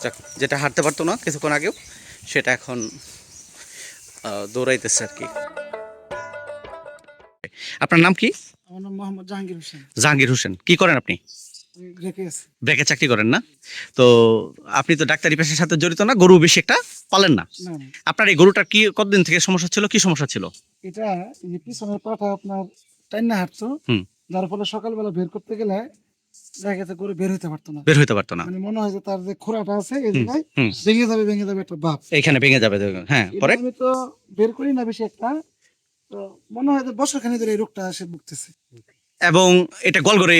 যাক, যেটা হাঁটতে পারতো না কিছুক্ষণ আগেও সেটা এখন দৌড়াইতেছে আর কি। আপনার নাম কি? আমার নাম মোহাম্মদ জাহাঙ্গীর হোসেন। জাহাঙ্গীর হোসেন। কি করেন আপনি? আমি রেখে আছি। ব্যাংকে চাকরি করেন না? তো আপনি তো ডাক্তারি পেশার সাথে জড়িত না, গরু বেশি একটা পালেন না। না না, আপনার এই গরুটার কি কতদিন থেকে সমস্যা ছিল, কি সমস্যা ছিল? এটা এই যে পিছনের পাটা আপনার টাইনা হাঁটতো, হুম। যার ফলে সকালবেলা বের করতে গেলে দেখা গেছে করে বের হইতে পারতো না। বের হইতে পারতো না। মানে মনে হয় যে তার যে খোরাটা আছে এই হুম জায়গায় হুম। ভেঙে যাবে একটা ভাব। এইখানে ভেঙে যাবে। হ্যাঁ, এটা পরে? আমি তো বের করি না বেশি একটা, তো মনে হয় যে বছর খানি ধরে এই রোগটা সে ভুগতেছে। এবং এটা গোল করে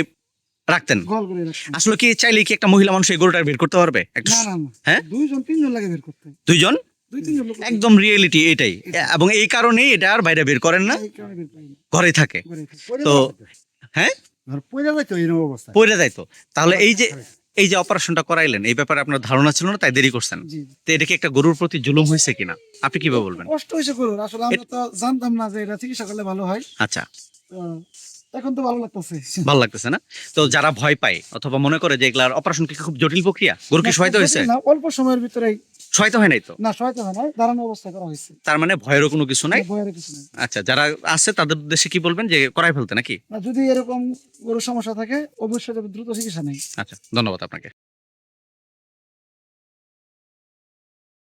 রাখতেন? গল করে রাখছি। আসলে কি চাইলে কি একটা মহিলা মানুষ এই গরুটা বের করতে পারবে একটু? না না না, হ্যাঁ, দুইজন তিনজন লাগে বের করতে। দুইজন? দুই তিনজন লোক একদম রিয়েলিটি এটাই। এবং এই কারণেই এটা আর বাইরে বের করেন না, এই কারণে বের করি না। ঘরেই থাকে। ঘরেই থাকে। তো হ্যাঁ, পয়লা যাইতো এরকম অবস্থা। পড়ে যাইতো। তাহলে এই যে অপারেশনটা করাইলেন, এই ব্যাপারে আপনার ধারণা ছিল না, তাই দেরি করছেন। জি। তো এটা কি একটা গরুর প্রতি জুলুম হয়েছে কিনা, আপনি কিভাবে বলবেন? কষ্ট হয়েছে গরুর, আসলে আমরা তো জানতাম না যে এটা চিকিৎসা করলে ভালো হয়। আচ্ছা, তো এখন তো ভালো লাগতেছে। ভালো লাগতেছে না? তো যারা ভয় পায় অথবা মনে করে যে এগুলার অপারেশন কি খুব জটিল প্রক্রিয়া, গরু কি শোয়াইতে হয়েছে? না, অল্প সময়ের ভিতরেই। শোয়াইতে হয় নাই তো? না, সহায়তা হয় না, দাঁড়ানো অবস্থা করা হয়েছে। তার মানে ভয়েরও কোনো কিছু নাই। ভয়ের কিছু নেই। আচ্ছা, যারা আছে তাদের উদ্দেশ্যে কি বলবেন, যে করাই ফেলতে নাকি? না, যদি এরকম গরুর সমস্যা থাকে অবশ্যই দ্রুত চিকিৎসা নেই। আচ্ছা, ধন্যবাদ আপনাকে।